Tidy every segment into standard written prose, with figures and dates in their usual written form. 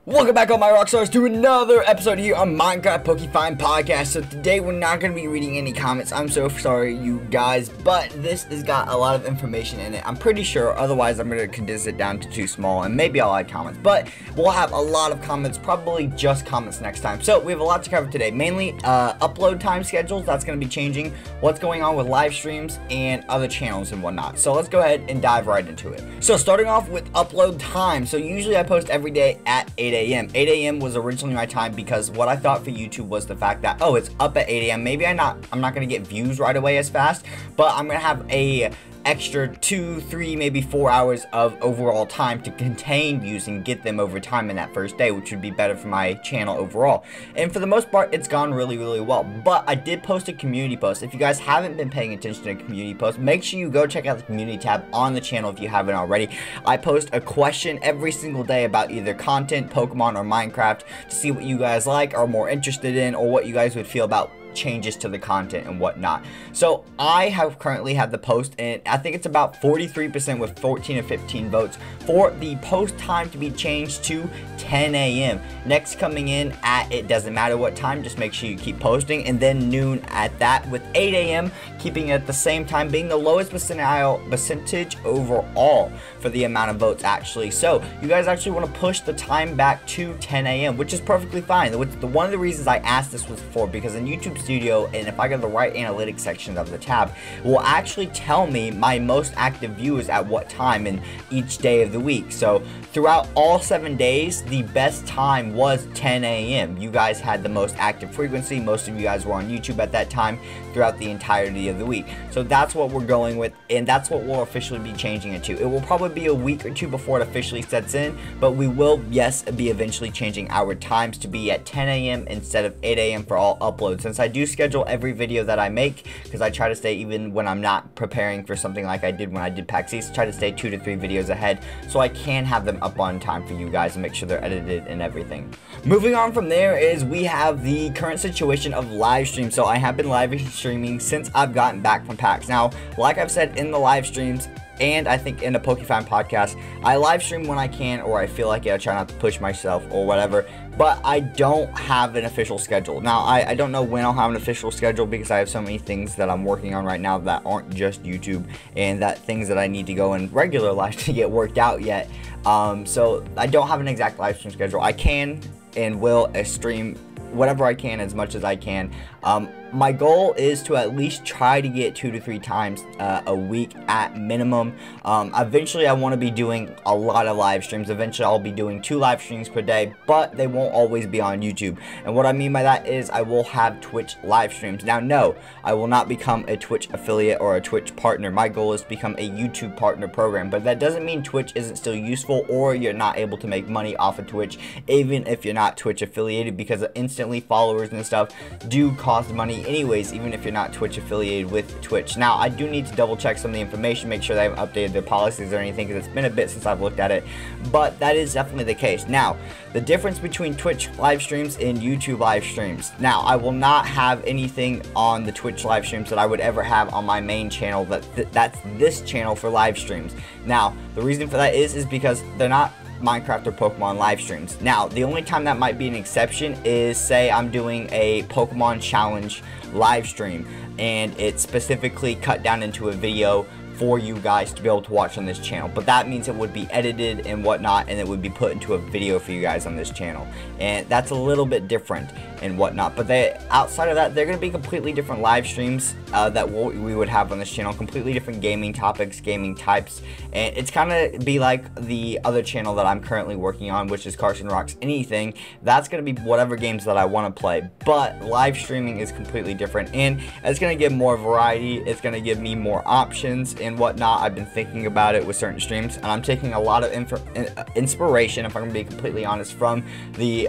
Welcome back, all my rockstars, to another episode here on Minecraft PokeFind Podcast. So today we're not going to be reading any comments. I'm so sorry, you guys, but this has got a lot of information in it. I'm pretty sure, otherwise I'm going to condense it down to too small, and maybe I'll add comments. But we'll have a lot of comments, probably just comments next time. So we have a lot to cover today, mainly upload time schedules. That's going to be changing, what's going on with live streams, and other channels and whatnot. So let's go ahead and dive right into it. So starting off with upload time. So usually I post every day at 8 a.m. 8 a.m. was originally my time because what I thought for YouTube was the fact that, oh, it's up at 8 a.m. Maybe I'm not going to get views right away as fast, but I'm going to have a extra 2, 3, maybe 4 hours of overall time to contain views and get them over time in that first day, which would be better for my channel overall. And for the most part, it's gone really well. But I did post a community post. If you guys haven't been paying attention to community posts, make sure you go check out the community tab on the channel if you haven't already. I post a question every single day about either content, Pokemon, or Minecraft to see what you guys like, are more interested in, or what you guys would feel about changes to the content and whatnot. So I have currently had the post, and I think it's about 43% with 14 or 15 votes for the post time to be changed to 10 a.m. Next coming in at, it doesn't matter what time, just make sure you keep posting, and then noon at that, with 8 a.m. keeping it at the same time, being the lowest percentage overall for the amount of votes actually. So you guys actually want to push the time back to 10 a.m. which is perfectly fine. One of the reasons I asked this was for, because in YouTube Studio, and if I go to the right analytics section of the tab, it will actually tell me my most active viewers at what time in each day of the week. So throughout all 7 days, the best time was 10 a.m. You guys had the most active frequency. Most of you guys were on YouTube at that time throughout the entirety of the week. So that's what we're going with, and that's what we'll officially be changing it to. It will probably be a week or two before it officially sets in, but we will, yes, be eventually changing our times to be at 10 a.m. instead of 8 a.m. for all uploads. Since I do schedule every video that I make, because I try to stay, even when I'm not preparing for something like I did when I did PAX East, try to stay 2 to 3 videos ahead so I can have them up on time for you guys and make sure they're edited and everything. Moving on from there is we have the current situation of live stream. So I have been live streaming since I've gotten back from PAX. Now, like I've said in the live streams, and I think in the PokeFind podcast, I live stream when I can, or I feel like it. I try not to push myself or whatever, but I don't have an official schedule. Now, I don't know when I'll have an official schedule, because I have so many things that I'm working on right now that aren't just YouTube, and that things that I need to go in regular life to get worked out yet. So I don't have an exact live stream schedule. I can and will stream whatever I can, as much as I can. My goal is to at least try to get 2 to 3 times a week at minimum. Eventually I want to be doing a lot of live streams. Eventually I'll be doing 2 live streams per day, but they won't always be on YouTube. And what I mean by that is I will have Twitch live streams. Now, no, I will not become a Twitch affiliate or a Twitch partner. My goal is to become a YouTube partner program, but that doesn't mean Twitch isn't still useful, or you're not able to make money off of Twitch, even if you're not Twitch affiliated, because instantly followers and stuff do cost money anyways, even if you're not Twitch affiliated with Twitch. Now, I do need to double check some of the information, make sure they haven't updated their policies or anything, because it's been a bit since I've looked at it, but that is definitely the case. Now, the difference between Twitch live streams and YouTube live streams. Now, I will not have anything on the Twitch live streams that I would ever have on my main channel, that's this channel for live streams. Now, the reason for that is because they're not Minecraft or Pokemon live streams. Now, the only time that might be an exception is, say I'm doing a Pokemon challenge live stream, and it's specifically cut down into a video for you guys to be able to watch on this channel. But that means it would be edited and whatnot, and it would be put into a video for you guys on this channel, and that's a little bit different and whatnot. But outside of that, they're going to be completely different live streams that we would have on this channel, completely different gaming topics, gaming types, and it's kind of be like the other channel that I'm currently working on, which is CarsonRocksAnything. That's going to be whatever games that I want to play, but live streaming is completely different, and it's going to give more variety. It's going to give me more options and whatnot. I've been thinking about it with certain streams, and I'm taking a lot of inspiration, if I'm going to be completely honest, from the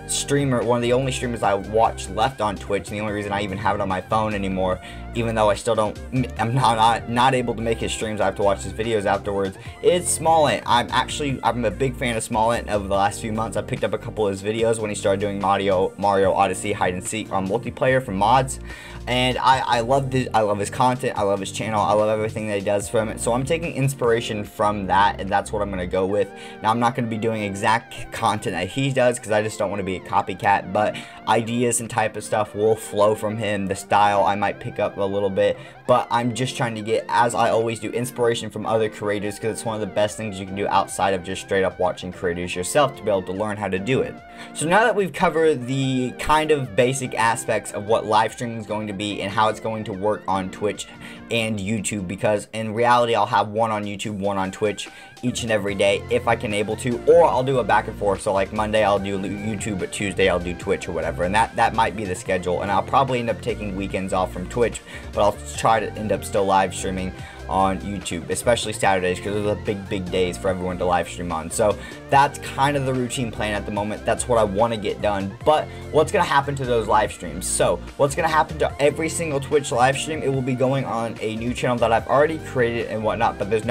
streamer, one of the only streamers I watch left on Twitch, and the only reason I even have it on my phone anymore, even though I still don't, I'm not able to make his streams, I have to watch his videos afterwards, is Smallint. I'm a big fan of Smallint. Over the last few months, I picked up a couple of his videos when he started doing Mario Odyssey hide and seek on multiplayer from mods, and I love his content, I love his channel, I love everything that he does from it. So I'm taking inspiration from that, and that's what I'm going to go with. Now, I'm not going to be doing exact content that he does because I just don't want to be a copycat, but ideas and type of stuff will flow from him. The style I might pick up a little bit, but I'm just trying to get, as I always do, inspiration from other creators, because it's one of the best things you can do outside of just straight up watching creators yourself, to be able to learn how to do it. So now that we've covered the kind of basic aspects of what live streaming is going to be and how it's going to work on Twitch and YouTube, because in reality I'll have one on YouTube, one on Twitch each and every day if I can able to, or I'll do a back and forth. So like Monday I'll do YouTube, but Tuesday I'll do Twitch or whatever, and that might be the schedule. And I'll probably end up taking weekends off from Twitch, but I'll try to end up still live streaming on YouTube, especially Saturdays, because those are the big days for everyone to live stream on. So that's kind of the routine plan at the moment. That's what I want to get done. But what's going to happen to those live streams? So what's going to happen to every single Twitch live stream? It will be going on a new channel that I've already created and whatnot, but there's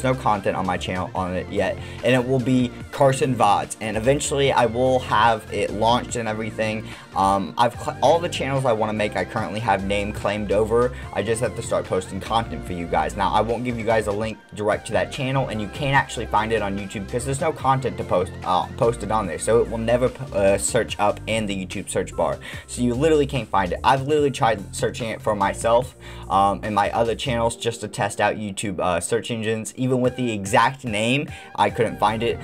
no content on my channel on it yet, and it will be CarsonVods, and eventually I will have it launched and everything. All the channels I want to make, I currently have name claimed over. I just have to start posting content for you guys. Now, I won't give you guys a link direct to that channel, and you can't actually find it on YouTube because there's no content to posted on there, so it will never search up in the YouTube search bar. So you literally can't find it. I've literally tried searching it for myself and my other channels just to test out YouTube search engines. Even with the exact name, I couldn't find it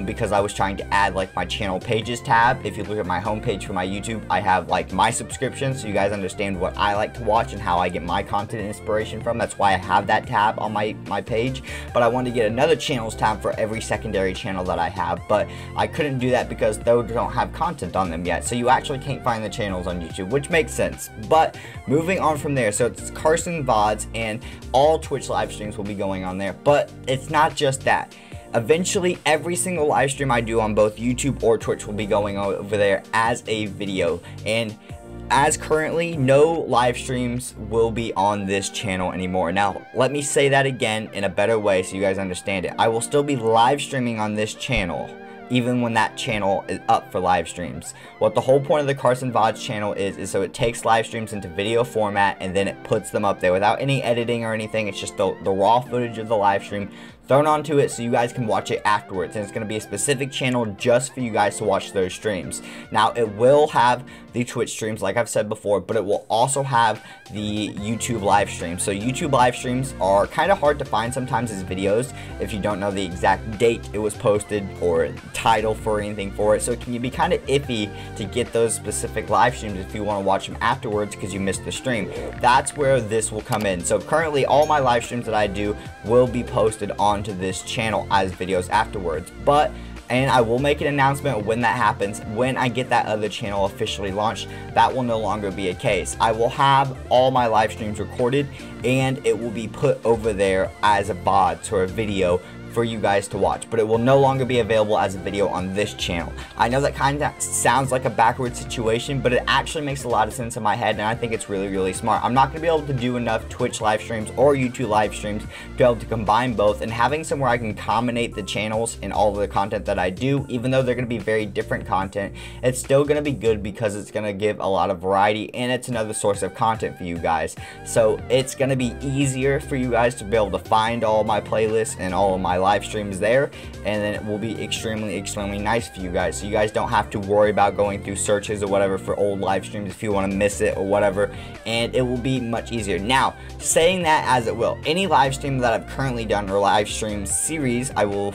because I was trying to add like my channel pages tab. If you look at my homepage for my YouTube, I have like my subscriptions, so you guys understand what I like to watch and how I get my content inspiration from. That's why I have that tab on my page. But I wanted to get another channels tab for every secondary channel that I have, but I couldn't do that because those don't have content on them yet. So you actually can't find the channels on YouTube, which makes sense. But moving on from there, so it's CarsonVods, and all Twitch live streams will be going on there. But it's not just that. Eventually, every single live stream I do on both YouTube or Twitch will be going over there as a video. And as currently, no live streams will be on this channel anymore. Now, let me say that again in a better way so you guys understand it. I will still be live streaming on this channel, even when that channel is up for live streams. What the whole point of the CarsonVods channel is so it takes live streams into video format and then it puts them up there without any editing or anything. It's just the raw footage of the live stream thrown onto it so you guys can watch it afterwards, and it's going to be a specific channel just for you guys to watch those streams. Now, it will have the Twitch streams like I've said before, but it will also have the YouTube live streams. So YouTube live streams are kind of hard to find sometimes as videos if you don't know the exact date it was posted or title for anything for it. So it can be kind of iffy to get those specific live streams if you want to watch them afterwards because you missed the stream. That's where this will come in. So currently, all my live streams that I do will be posted onto this channel as videos afterwards. And I will make an announcement when that happens. When I get that other channel officially launched, that will no longer be a case. I will have all my live streams recorded, and it will be put over there as a VOD, or a video for you guys to watch, but it will no longer be available as a video on this channel. I know that kind of sounds like a backward situation, but it actually makes a lot of sense in my head, and I think it's really smart. I'm not going to be able to do enough Twitch live streams or YouTube live streams to be able to combine both, and having somewhere I can combine the channels and all of the content that I do, even though they're going to be very different content, it's still going to be good because it's going to give a lot of variety, and it's another source of content for you guys. So it's going to be easier for you guys to be able to find all my playlists and all of my live streams there, and then it will be extremely nice for you guys, so you guys don't have to worry about going through searches or whatever for old live streams if you want to miss it or whatever, and it will be much easier. Now, saying that as it will, any live stream that I've currently done or live stream series, I will,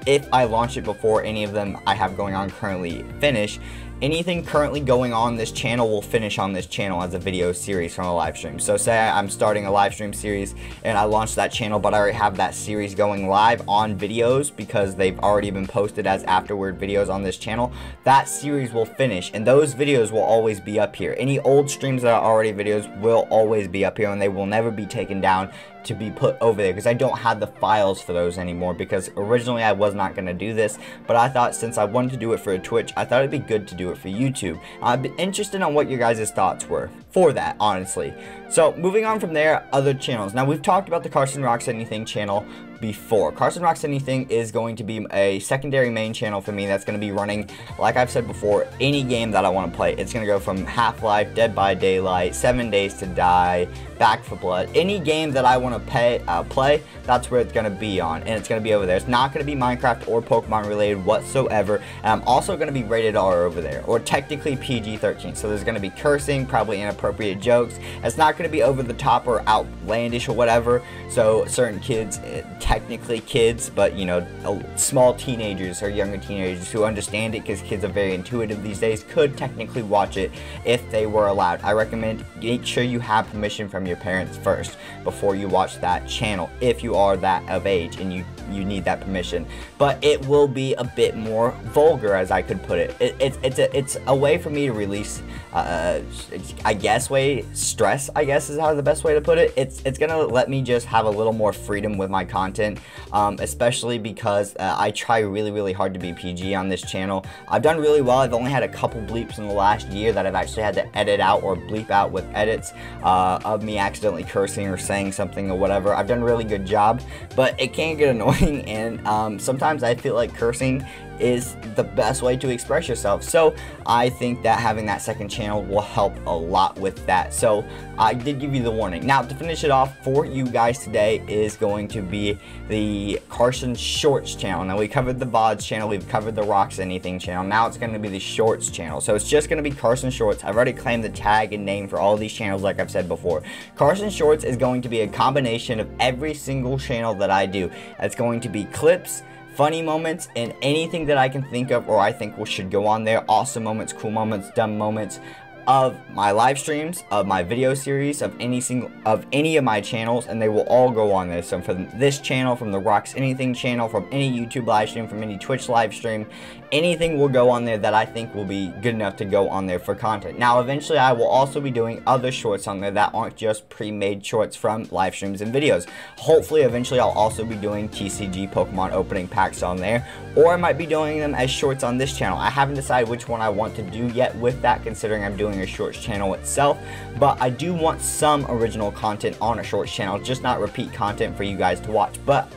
if I launch it before any of them I have going on currently finish, anything currently going on this channel will finish on this channel as a video series from a live stream. So say I'm starting a live stream series and I launch that channel, but I already have that series going live on videos because they've already been posted as afterward videos on this channel. That series will finish, and those videos will always be up here. Any old streams that are already videos will always be up here, and they will never be taken down to be put over there because I don't have the files for those anymore, because originally I was not going to do this, but I thought since I wanted to do it for Twitch, I thought it'd be good to do it for YouTube. I've been interested on what your guys' thoughts were for that, honestly. So moving on from there, other channels. Now, we've talked about the CarsonRocksAnything channel before. Carson Rocks Anything is going to be a secondary main channel for me that's going to be running, like I've said before, any game that I want to play. It's going to go from Half-Life, Dead by Daylight, 7 Days to Die, Back 4 Blood. Any game that I want to play, that's where it's going to be on, and it's going to be over there. It's not going to be Minecraft or Pokemon related whatsoever, and I'm also going to be rated R over there, or technically PG-13. So there's going to be cursing, probably inappropriate jokes. It's not going to be over the top or outlandish or whatever, so certain kids, technically kids, but you know, small teenagers or younger teenagers who understand it, because kids are very intuitive these days, could technically watch it if they were allowed. I recommend make sure you have permission from your parents first before you watch that channel, if you are that of age and you need that permission. But it will be a bit more vulgar, as I could put it. It's a way for me to release, I guess, stress, I guess is how the best way to put it. It's gonna let me just have a little more freedom with my content, especially because I try really hard to be PG on this channel. I've done really well. I've only had a couple bleeps in the last year that I've actually had to edit out or bleep out with edits of me accidentally cursing or saying something or whatever. I've done a really good job, but it can get annoying, and sometimes I feel like cursing is the best way to express yourself. So I think that having that second channel will help a lot with that. So I did give you the warning. Now, to finish it off for you guys today is going to be the Carson Shorts channel. Now, we covered the VODs channel, we've covered the Rocks Anything channel. Now it's going to be the Shorts channel. So it's just going to be Carson Shorts. I've already claimed the tag and name for all these channels, like I've said before. Carson Shorts is going to be a combination of every single channel that I do. It's going to be clips, funny moments, and anything that I can think of or I think should go on there. Awesome moments, cool moments, dumb moments of my live streams, of my video series, of any of my channels, and they will all go on there. So from this channel, from the Rocks Anything channel, from any YouTube live stream, from any Twitch live stream, anything will go on there that I think will be good enough to go on there for content. Now, eventually I will also be doing other shorts on there that aren't just pre-made shorts from live streams and videos. Hopefully, eventually I'll also be doing TCG Pokemon opening packs on there, or I might be doing them as shorts on this channel. I haven't decided which one I want to do yet with that, considering I'm doing a shorts channel itself, but I do want some original content on a shorts channel, just not repeat content for you guys to watch. But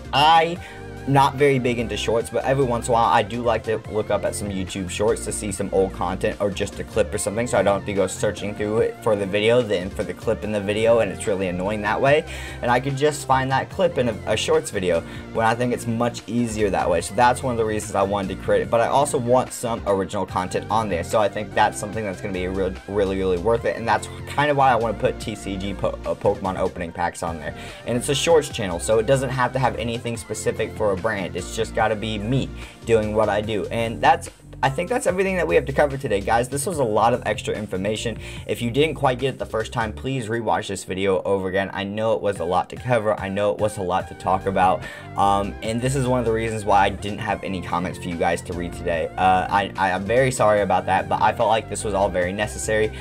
not very big into shorts, but every once in a while I do like to look up at some YouTube shorts to see some old content or just a clip or something, so I don't have to go searching through it for the video, then for the clip in the video, and it's really annoying that way. And I could just find that clip in a shorts video when I think it's much easier that way. So that's one of the reasons I wanted to create it. But I also want some original content on there, so I think that's something that's going to be really worth it, and that's kind of why I want to put TCG Pokemon opening packs on there. And it's a shorts channel, so it doesn't have to have anything specific for a brand. It's just got to be me doing what I do. And I think that's everything that we have to cover today, guys. This was a lot of extra information. If you didn't quite get it the first time, please rewatch this video over again. I know it was a lot to cover. I know it was a lot to talk about. And this is one of the reasons why I didn't have any comments for you guys to read today. I'm very sorry about that, but I felt like this was all very necessary.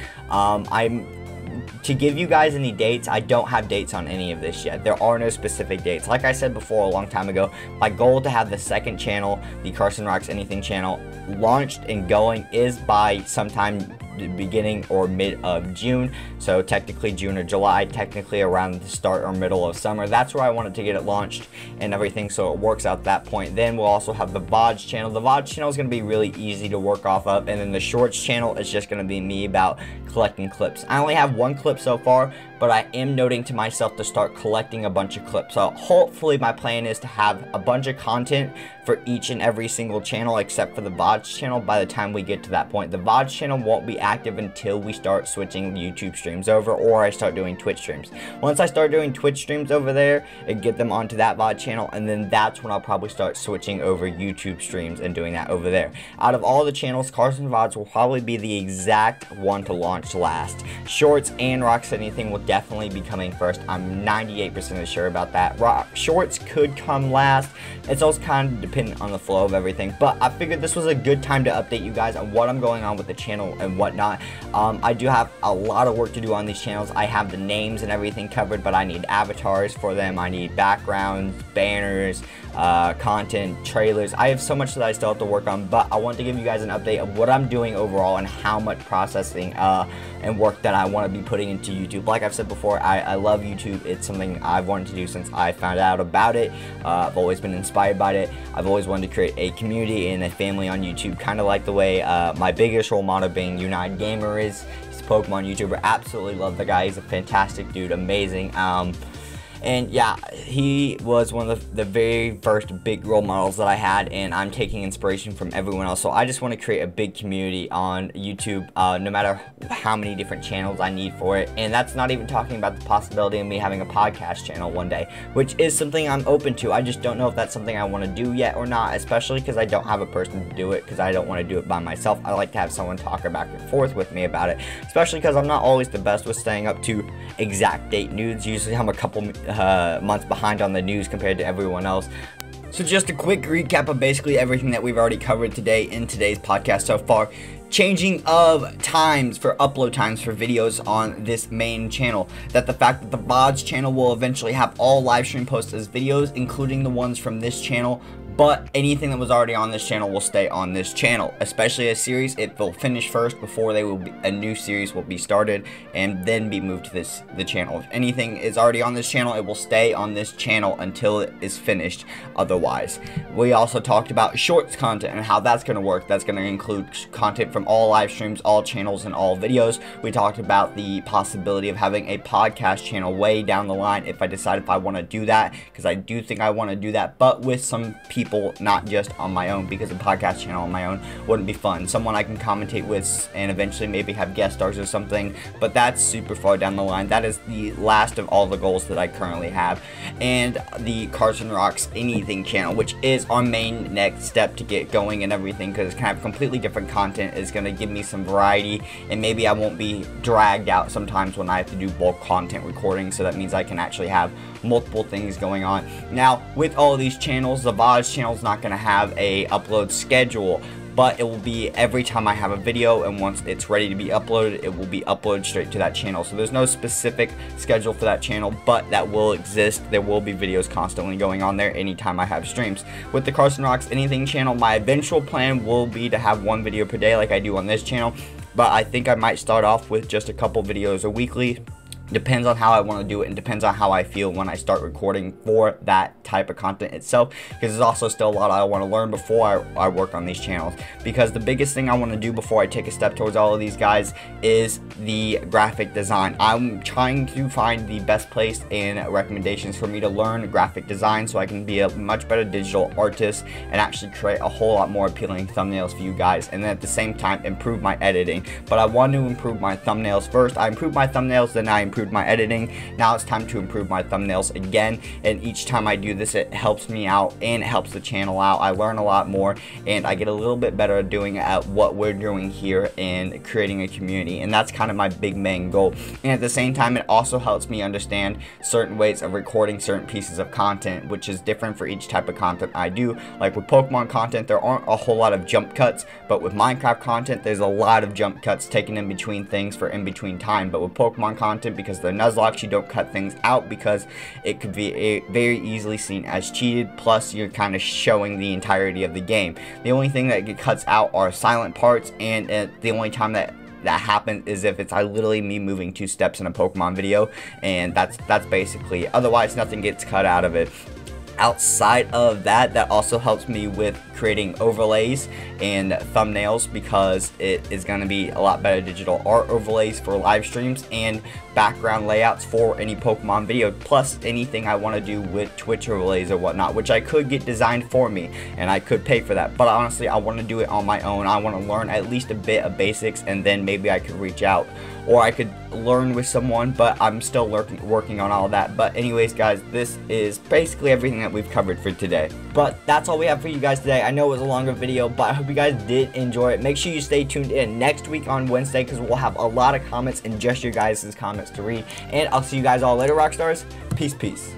To give you guys any dates, I don't have dates on any of this yet. There are no specific dates. Like I said before a long time ago, my goal to have the second channel, the Carson Rocks Anything channel, launched and going is by sometime the beginning or mid of June. So technically June or July, technically around the start or middle of summer. That's where I wanted to get it launched and everything, so it works out that point. Then we'll also have the VODs channel. The VODs channel is going to be really easy to work off of, and then the Shorts channel is just going to be me about collecting clips. I only have one clip so far, but I am noting to myself to start collecting a bunch of clips. So hopefully my plan is to have a bunch of content for each and every single channel except for the VODs channel by the time we get to that point. The VODs channel won't be active until we start switching YouTube streams over, or I start doing Twitch streams. Once I start doing Twitch streams over there and get them onto that VOD channel, and then that's when I'll probably start switching over YouTube streams and doing that over there. Out of all the channels, CarsonVods will probably be the exact one to launch last. Shorts and Rocks Anything will definitely be coming first. I'm 98% sure about that. Shorts could come last. It's also kind of dependent on the flow of everything. But I figured this was a good time to update you guys on what I'm going on with the channel and whatnot. I do have a lot of work to do on these channels. I have the names and everything covered, but I need avatars for them. I need backgrounds, banners, content, trailers. I have so much that I still have to work on, but I want to give you guys an update of what I'm doing overall and how much processing and work that I want to be putting into YouTube. Like I've said before, I love YouTube. It's something I've wanted to do since I found out about it. I've always been inspired by it. I've always wanted to create a community and a family on YouTube, kind of like the way my biggest role model being United Gamer is. He's a Pokemon YouTuber. Absolutely love the guy. He's a fantastic dude. Amazing. And yeah, he was one of the very first big role models that I had, and I'm taking inspiration from everyone else. So I just want to create a big community on YouTube, no matter how many different channels I need for it. And that's not even talking about the possibility of me having a podcast channel one day, which is something I'm open to. I just don't know if that's something I want to do yet or not, especially because I don't have a person to do it, because I don't want to do it by myself. I like to have someone talk back and forth with me about it, especially because I'm not always the best with staying up to exact date news. Usually I'm a couple months behind on the news compared to everyone else. So just a quick recap of basically everything that we've already covered today in today's podcast so far. Changing of times for upload times for videos on this main channel. That the fact that the VODs channel will eventually have all live stream posts as videos, including the ones from this channel. But anything that was already on this channel will stay on this channel, especially a series. It will finish first before a new series will be started and then be moved to the channel. If anything is already on this channel, it will stay on this channel until it is finished otherwise. We also talked about shorts content and how that's going to work. That's going to include content from all live streams, all channels, and all videos. We talked about the possibility of having a podcast channel way down the line if I decide if I want to do that, because I do think I want to do that, but with some people, not just on my own, because a podcast channel on my own wouldn't be fun. Someone I can commentate with and eventually maybe have guest stars or something, but that's super far down the line. That is the last of all the goals that I currently have. And the CarsonRocksAnything channel, which is our main next step to get going and everything, because it's kind of completely different content. It's going to give me some variety, and maybe I won't be dragged out sometimes when I have to do bulk content recording, so that means I can actually have multiple things going on. Now, with all of these channels, the VODs channel is not going to have a upload schedule, but it will be every time I have a video, and once it's ready to be uploaded, it will be uploaded straight to that channel. So there's no specific schedule for that channel, but that will exist. There will be videos constantly going on there anytime I have streams. With the CarsonRocksAnything channel, my eventual plan will be to have one video per day like I do on this channel, but I think I might start off with just a couple videos a weekly. Depends on how I want to do it, and depends on how I feel when I start recording for that type of content itself, because there's also still a lot I want to learn before I work on these channels. Because the biggest thing I want to do before I take a step towards all of these guys is the graphic design. I'm trying to find the best place and recommendations for me to learn graphic design so I can be a much better digital artist and actually create a whole lot more appealing thumbnails for you guys, and then at the same time improve my editing. But I want to improve my thumbnails first. I improved my thumbnails, then I improved my editing. Now it's time to improve my thumbnails again, and each time I do this, it helps me out and it helps the channel out. I learn a lot more, and I get a little bit better at doing at what we're doing here and creating a community, and that's kind of my big main goal. And at the same time, it also helps me understand certain ways of recording certain pieces of content, which is different for each type of content I do. Like with Pokemon content, there aren't a whole lot of jump cuts, but with Minecraft content, there's a lot of jump cuts taken in between things for in between time. But with Pokemon content, because they're Nuzlocke, you don't cut things out because it could be very easily seen as cheated, plus you're kind of showing the entirety of the game. The only thing that get cuts out are silent parts, and the only time that happens is if it's literally me moving 2 steps in a Pokemon video, and that's basically it. Otherwise nothing gets cut out of it. Outside of that, that also helps me with creating overlays and thumbnails, because it is going to be a lot better digital art overlays for live streams and background layouts for any Pokemon video, plus anything I want to do with Twitch overlays or whatnot, which I could get designed for me and I could pay for that. But honestly, I want to do it on my own. I want to learn at least a bit of basics, and then maybe I could reach out, or I could learn with someone, but I'm still working on all that. But anyways, guys, this is basically everything that we've covered for today. But that's all we have for you guys today. I know it was a longer video, but I hope you guys did enjoy it. Make sure you stay tuned in next week on Wednesday, because we'll have a lot of comments and just your guys' comments to read. And I'll see you guys all later, Rockstars. Peace.